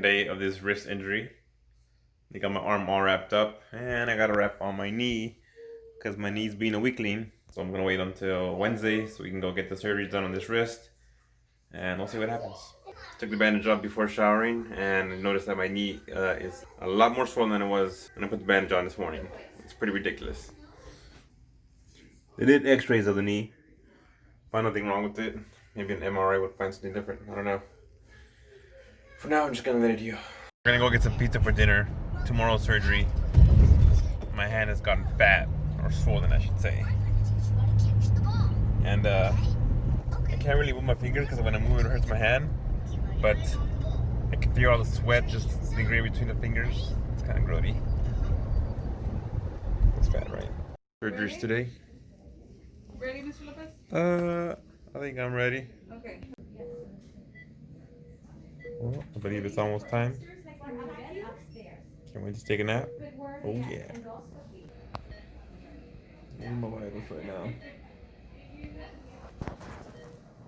Day of this wrist injury. They got my arm all wrapped up, and I got a wrap on my knee because my knee's being a weakling. So I'm gonna wait until Wednesday so we can go get the surgery done on this wrist, and we'll see what happens. Took the bandage off before showering, and noticed that my knee is a lot more swollen than it was when I put the bandage on this morning. It's pretty ridiculous. They did X-rays of the knee, found nothing wrong with it. Maybe an MRI would find something different. I don't know. For now, I'm just gonna let it heal. We're gonna go get some pizza for dinner. Tomorrow's surgery. My hand has gotten fat, or swollen, I should say. And I can't really move my fingers because when I move it hurts my hand. But I can feel all the sweat just lingering between the fingers. It's kind of grody. It's bad, right? Surgeries today. Ready, Mr. Lopez? I think I'm ready. Okay. Well, I believe it's almost time. Can't wait to take a nap. Oh yeah. I'm my vitals right now.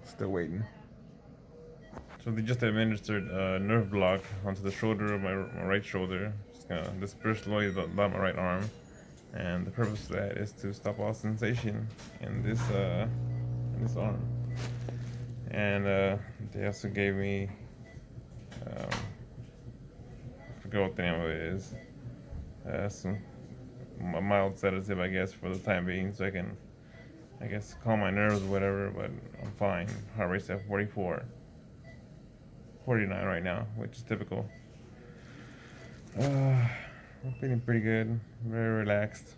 Still waiting. So they just administered a nerve block onto the shoulder of my right shoulder. It's gonna disperse slowly down my right arm, and the purpose of that is to stop all sensation in this arm. And they also gave me I forget what the name of it is. Some a mild sedative, I guess, for the time being, so I can, I guess, calm my nerves or whatever. But I'm fine. Heart rate's at 44. 49 right now, which is typical. I'm feeling pretty good, very relaxed.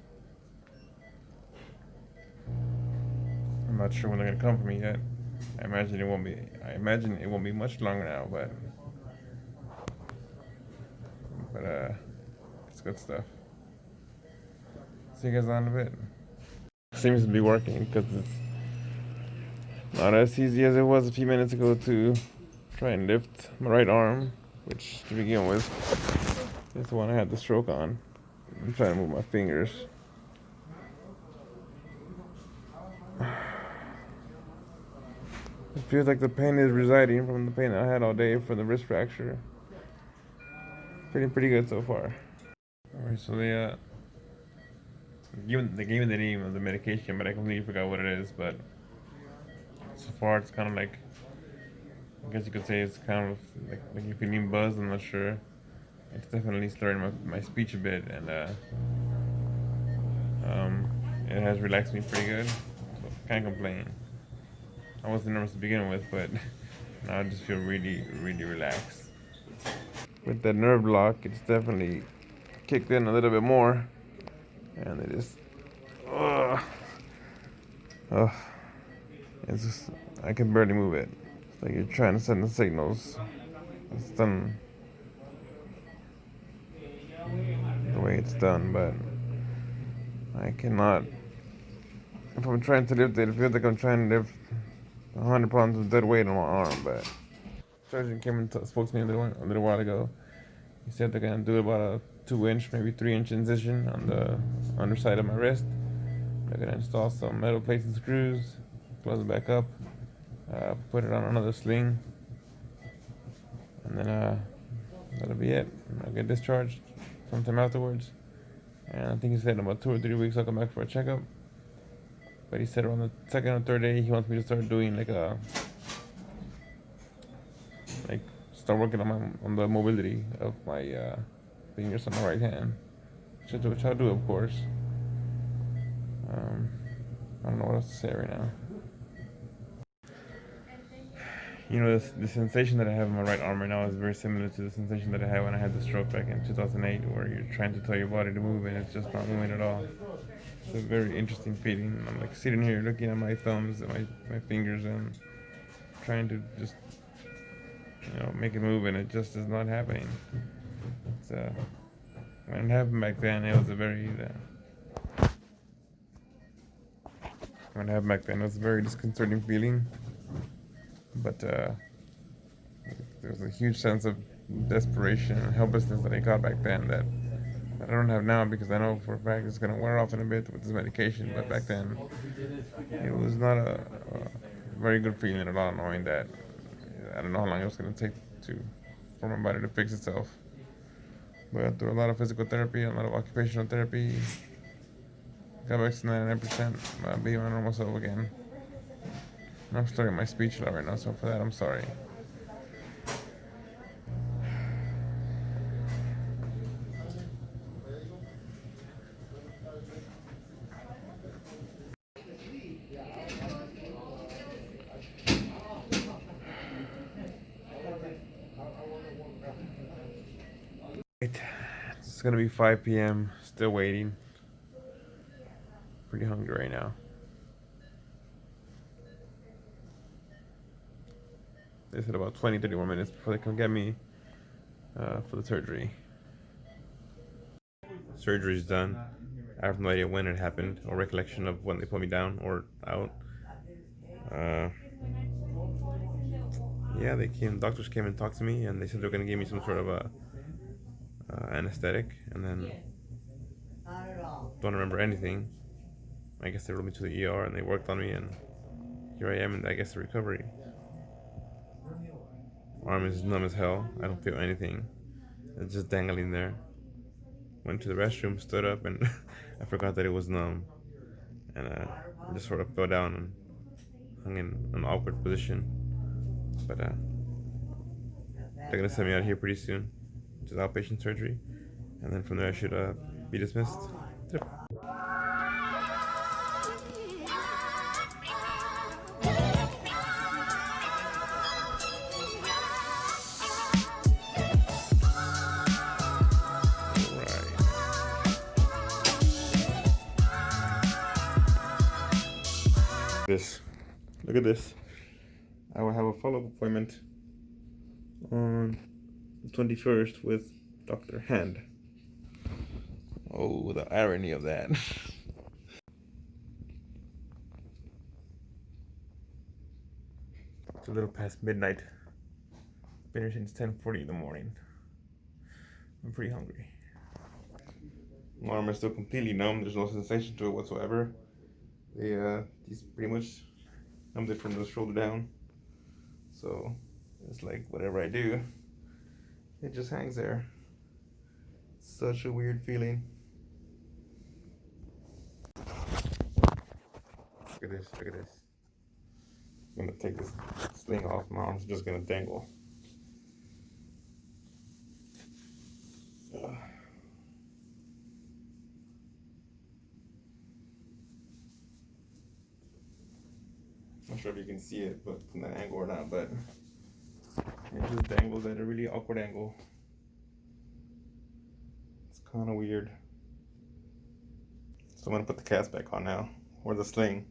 I'm not sure when they're gonna come for me yet. I imagine it won't be much longer now, but it's good stuff. See you guys on a bit. Seems to be working because it's not as easy as it was a few minutes ago to try and lift my right arm, which to begin with is the one I had the stroke on. I'm trying to move my fingers. It feels like the pain is residing from the pain I had all day for the wrist fracture. Feeling pretty good so far. Alright, so they gave me the name of the medication, but I completely forgot what it is. But so far, it's kind of like, I guess you could say it's kind of like you're feeling buzzed. I'm not sure. It's definitely slurring my speech a bit, and it has relaxed me pretty good. So can't complain. I wasn't nervous to begin with, but now I just feel really, really relaxed. With that nerve block, it's definitely kicked in a little bit more, and it is, it's just, I can barely move it. It's like you're trying to send the signals. It's done the way it's done, but I cannot. If I'm trying to lift it, it feels like I'm trying to lift 100 pounds of dead weight on my arm, but surgeon came and spoke to me a little while ago. He said they're gonna do about a 2-inch, maybe 3-inch incision on the underside of my wrist. They're gonna install some metal plates and screws, close it back up, put it on another sling, and then that'll be it. I'll get discharged sometime afterwards. And I think he said in about 2 or 3 weeks I'll come back for a checkup. But he said around the second or third day he wants me to start doing start working on the mobility of my fingers on my right hand, which I'll do, of course. I don't know what else to say right now. You know, the sensation that I have in my right arm right now is very similar to the sensation that I had when I had the stroke back in 2008, where you're trying to tell your body to move and it's just not moving at all. It's a very interesting feeling. I'm like sitting here looking at my thumbs and my fingers and trying to just, make it move, and it just is not happening. It's when it happened back then, it was a very disconcerting feeling. But there was a huge sense of desperation and helplessness that I got back then that I don't have now, because I know for a fact it's gonna wear off in a bit with this medication. But back then, it was not a very good feeling at all, knowing that I don't know how long it was gonna take for for my body to fix itself. But through a lot of physical therapy, a lot of occupational therapy, got back to 99%, be my normal self again. And I'm starting my speech a lot right now, so for that I'm sorry. It's gonna be 5 p.m. Still waiting. Pretty hungry right now. They said about 20-30 more minutes before they come get me for the surgery. Surgery's done. I have no idea when it happened or recollection of when they put me down or out. Yeah, doctors came and talked to me, and they said they're gonna give me some sort of a anesthetic, and then don't remember anything. I guess they rolled me to the ER and they worked on me, and here I am, and I guess the recovery. Arm is numb as hell. I don't feel anything. It's just dangling there. Went to the restroom, stood up, and I forgot that it was numb, and just sort of fell down and hung in an awkward position. But they're gonna send me out here pretty soon to the outpatient surgery, and then from there I should be dismissed. Look at this. I will have a follow-up appointment on the 21st with Dr. Hand. Oh, the irony of that. It's a little past midnight. Been here since 10:40 in the morning. I'm pretty hungry. My arm is still completely numb. There's no sensation to it whatsoever. These pretty much numbed it from the shoulder down. So it's like whatever I do, it just hangs there. Such a weird feeling. Look at this, look at this. I'm gonna take this sling off. My arm's just gonna dangle. Not sure if you can see it, but from that angle or not, but it just dangles at a really awkward angle. It's kind of weird. So I'm gonna put the cast back on now, or the sling.